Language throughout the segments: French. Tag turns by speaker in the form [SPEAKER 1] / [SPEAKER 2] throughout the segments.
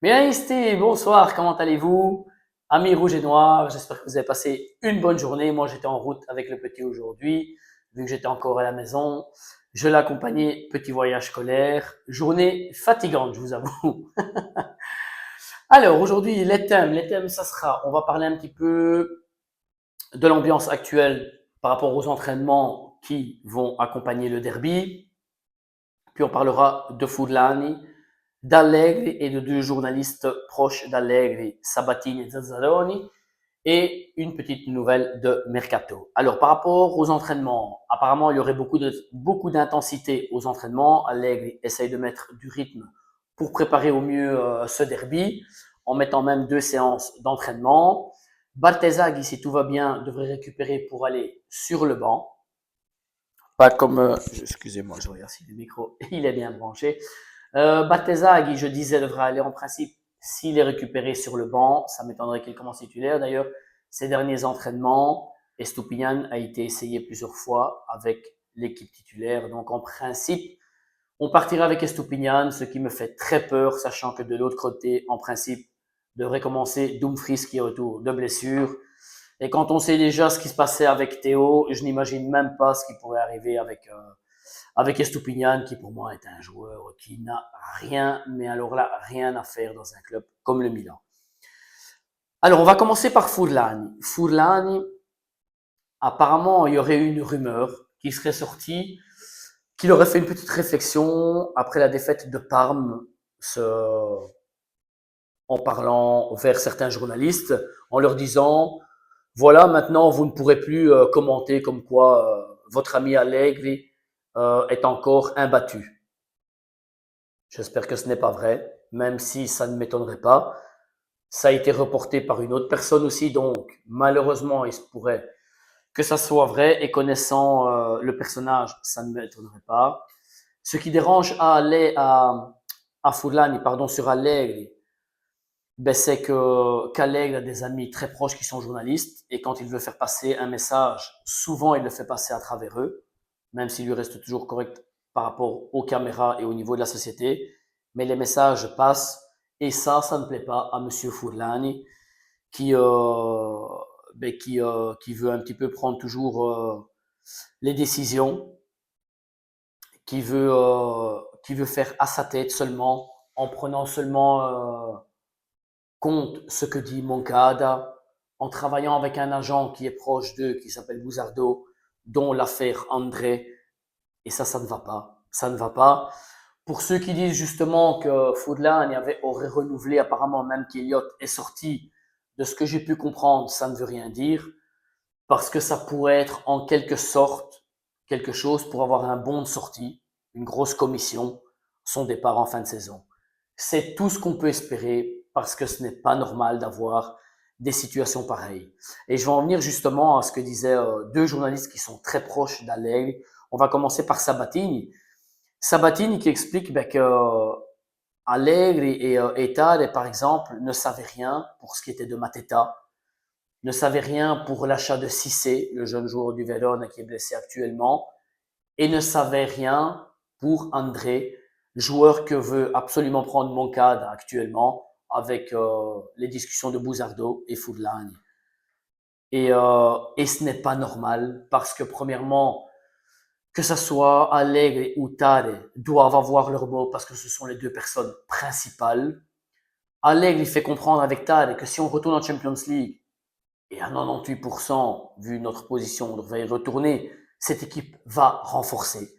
[SPEAKER 1] Bien, Steve, bonsoir, comment allez-vous? Amis rouges et noirs, j'espère que vous avez passé une bonne journée. Moi, j'étais en route avec le petit aujourd'hui, vu que j'étais encore à la maison. Je l'ai accompagné, petit voyage scolaire. Journée fatigante, je vous avoue. Alors, aujourd'hui, les thèmes, ça sera, on va parler un petit peu de l'ambiance actuelle par rapport aux entraînements qui vont accompagner le derby. Puis on parlera de Furlani, d'Allegri et de deux journalistes proches d'Allegri, Sabatini et Zazzaroni, et une petite nouvelle de Mercato. Alors, par rapport aux entraînements, apparemment, il y aurait beaucoup d'intensité aux entraînements. Allegri essaye de mettre du rythme pour préparer au mieux ce derby, en mettant même 2 séances d'entraînement. Baltesaghi, si tout va bien, devrait récupérer pour aller sur le banc. Pas comme, excusez-moi, je regarde si le micro, il est bien branché. Baltesaghi, je disais, devrait aller en principe s'il est récupéré sur le banc. Ça m'étonnerait qu'il commence titulaire. D'ailleurs, ces derniers entraînements, Estupiñán a été essayé plusieurs fois avec l'équipe titulaire. Donc, en principe, on partira avec Estupiñán, ce qui me fait très peur, sachant que de l'autre côté, en principe, devrait commencer Dumfries qui est retour de blessure. Et quand on sait déjà ce qui se passait avec Théo, je n'imagine même pas ce qui pourrait arriver avec Estupiñán, qui pour moi est un joueur qui n'a rien, mais alors là, rien à faire dans un club comme le Milan. Alors, on va commencer par Furlani. Furlani, apparemment, il y aurait eu une rumeur qui serait sortie, qu'il aurait fait une petite réflexion après la défaite de Parme, en parlant vers certains journalistes, en leur disant, voilà, maintenant, vous ne pourrez plus commenter comme quoi votre ami Allegri est encore imbattu. J'espère que ce n'est pas vrai, même si ça ne m'étonnerait pas. Ça a été reporté par une autre personne aussi, donc malheureusement, il se pourrait que ça soit vrai, et connaissant le personnage, ça ne m'étonnerait pas. Ce qui dérange à Fulani, pardon, sur Allegri, ben c'est que qu'Allegri a des amis très proches qui sont journalistes, et quand il veut faire passer un message, souvent il le fait passer à travers eux, même s'il lui reste toujours correct par rapport aux caméras et au niveau de la société. Mais les messages passent, et ça ne plaît pas à Monsieur Furlani, qui, qui veut un petit peu prendre toujours les décisions, qui veut faire à sa tête seulement, en prenant seulement compte ce que dit Moncada, en travaillant avec un agent qui est proche d'eux, qui s'appelle Bouzardo, dont l'affaire André. Et ça ne va pas. Ça ne va pas. Pour ceux qui disent justement que Foudlan aurait renouvelé, apparemment même qu'Eliott est sorti, de ce que j'ai pu comprendre, ça ne veut rien dire, parce que ça pourrait être en quelque sorte quelque chose pour avoir un bon de sortie, une grosse commission, son départ en fin de saison. C'est tout ce qu'on peut espérer, parce que ce n'est pas normal d'avoir des situations pareilles. Et je vais en venir justement à ce que disaient deux journalistes qui sont très proches d'Allegri. On va commencer par Sabatini. Sabatini qui explique que Allegri et Tade, par exemple, ne savaient rien pour ce qui était de Mateta, ne savaient rien pour l'achat de Cissé, le jeune joueur du Verona qui est blessé actuellement, et ne savaient rien pour André, joueur que veut absolument prendre Moncada actuellement avec les discussions de Bouzardo et Furlani. Et ce n'est pas normal parce que premièrement, que ça soit Allegri ou Tade, doivent avoir leur mot parce que ce sont les deux personnes principales. Allegri fait comprendre avec Tade que si on retourne en Champions League, et à 98%, vu notre position, on devrait y retourner, cette équipe va renforcer.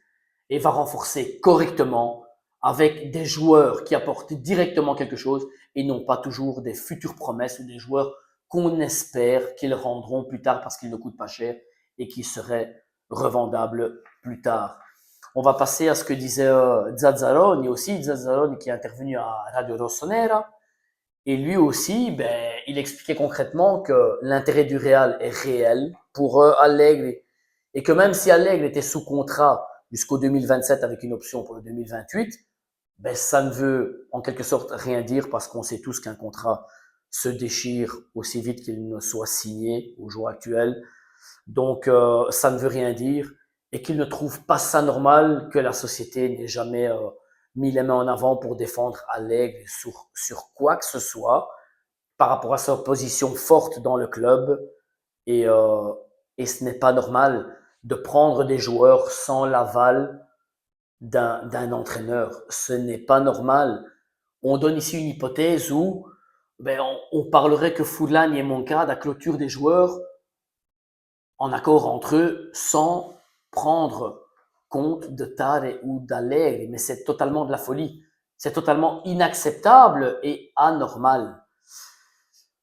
[SPEAKER 1] Et va renforcer correctement avec des joueurs qui apportent directement quelque chose et non pas toujours des futures promesses ou des joueurs qu'on espère qu'ils rendront plus tard parce qu'ils ne coûtent pas cher et qui seraient revendables plus tard. On va passer à ce que disait Zazzaroni aussi, Zazzaroni qui est intervenu à Radio Rossonera. Et lui aussi, il expliquait concrètement que l'intérêt du Real est réel pour Allegri, et que même si Allegri était sous contrat jusqu'au 2027 avec une option pour le 2028, ça ne veut en quelque sorte rien dire parce qu'on sait tous qu'un contrat se déchire aussi vite qu'il ne soit signé au jour actuel. Donc ça ne veut rien dire, et qu'il ne trouve pas ça normal que la société n'ait jamais mis les mains en avant pour défendre Allegri sur quoi que ce soit par rapport à sa position forte dans le club. Et, euh, et ce n'est pas normal de prendre des joueurs sans l'aval d'un entraîneur. Ce n'est pas normal. On donne ici une hypothèse où on parlerait que Foudlan et Moncada à clôture des joueurs en accord entre eux sans prendre compte de Tare ou d'Allegri. Mais c'est totalement de la folie. C'est totalement inacceptable et anormal.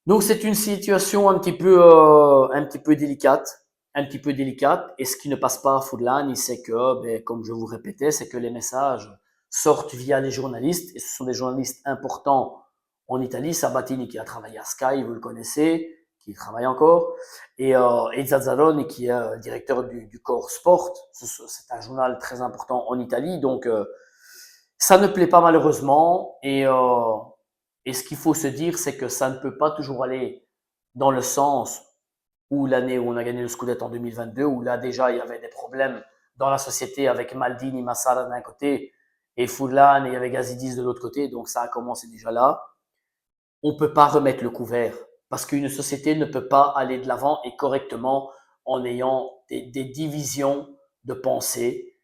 [SPEAKER 1] Donc c'est une situation un petit peu délicate, un petit peu délicate. Et ce qui ne passe pas à Foudlan, c'est que, comme je vous répétais, c'est que les messages sortent via les journalistes, et ce sont des journalistes importants en Italie. Sabatini qui a travaillé à Sky, vous le connaissez, qui travaille encore, et Zazzaroni qui est directeur du Corps Sport. C'est un journal très important en Italie, donc ça ne plaît pas malheureusement. Et ce qu'il faut se dire, c'est que ça ne peut pas toujours aller dans le sens où l'année où on a gagné le Scudetto en 2022, où là déjà il y avait des problèmes dans la société avec Maldini, Massara d'un côté et Foudlan, et il y avait Gazidis de l'autre côté, donc ça a commencé déjà là. On ne peut pas remettre le couvert parce qu'une société ne peut pas aller de l'avant et correctement en ayant des divisions de pensée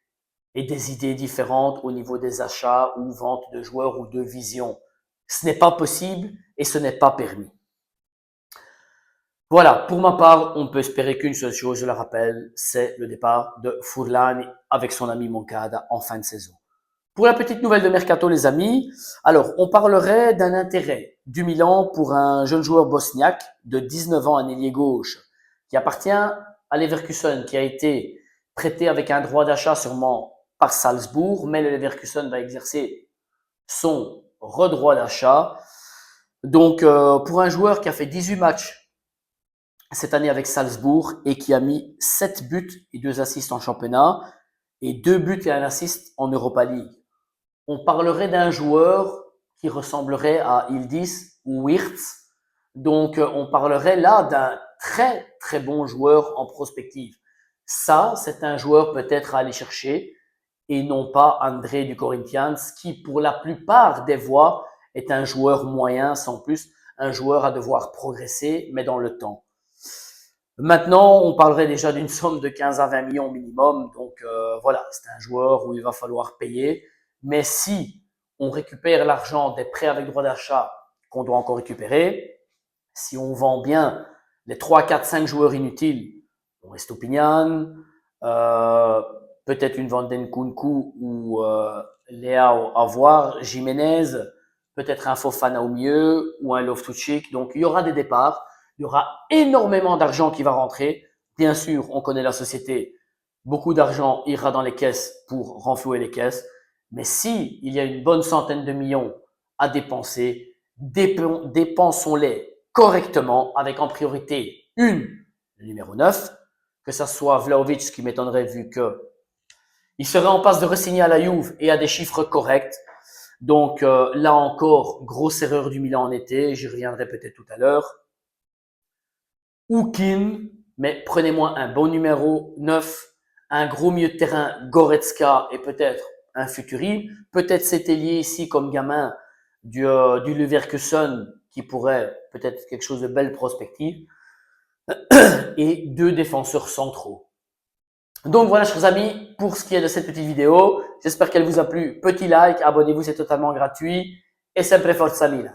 [SPEAKER 1] et des idées différentes au niveau des achats ou ventes de joueurs ou de vision. Ce n'est pas possible et ce n'est pas permis. Voilà, pour ma part, on peut espérer qu'une seule chose, je le rappelle, c'est le départ de Furlan avec son ami Moncada en fin de saison. Pour la petite nouvelle de Mercato, les amis, alors on parlerait d'un intérêt du Milan pour un jeune joueur bosniaque de 19 ans, un ailier gauche, qui appartient à Leverkusen, qui a été prêté avec un droit d'achat sûrement par Salzbourg, mais le Leverkusen va exercer son redroit d'achat. Donc, pour un joueur qui a fait 18 matchs cette année avec Salzbourg et qui a mis 7 buts et 2 assists en championnat et 2 buts et 1 assist en Europa League, on parlerait d'un joueur qui ressemblerait à Yildiz ou Wirtz. Donc, on parlerait là d'un très, très bon joueur en prospective. Ça, c'est un joueur peut-être à aller chercher et non pas André du Corinthians qui, pour la plupart des voix, est un joueur moyen, sans plus, un joueur à devoir progresser, mais dans le temps. Maintenant, on parlerait déjà d'une somme de 15 à 20 millions minimum. Donc voilà, c'est un joueur où il va falloir payer. Mais si on récupère l'argent des prêts avec droit d'achat qu'on doit encore récupérer, si on vend bien les 3, 4, 5 joueurs inutiles, on reste Opignan, peut-être une Vanden Kunku ou Léao à voir, Jiménez, peut-être un Fofana au mieux ou un Loftus-Cheek. Donc il y aura des départs. Il y aura énormément d'argent qui va rentrer. Bien sûr, on connaît la société. Beaucoup d'argent ira dans les caisses pour renflouer les caisses. Mais si il y a une bonne centaine de millions à dépenser, dépensons-les correctement avec en priorité le numéro 9, que ça soit Vlahovic, ce qui m'étonnerait vu que il serait en passe de re-signer à la Juve et à des chiffres corrects. Donc là encore, grosse erreur du Milan en été. J'y reviendrai peut-être tout à l'heure. Ou Kean, mais prenez-moi un bon numéro 9, un gros milieu de terrain Goretzka et peut-être un Futuri. Peut-être cet ailier ici comme gamin du Leverkusen qui pourrait peut-être quelque chose de belle prospective. Et 2 défenseurs centraux. Donc voilà, chers amis, pour ce qui est de cette petite vidéo, j'espère qu'elle vous a plu. Petit like, abonnez-vous, c'est totalement gratuit. Et sempre Forza Milan.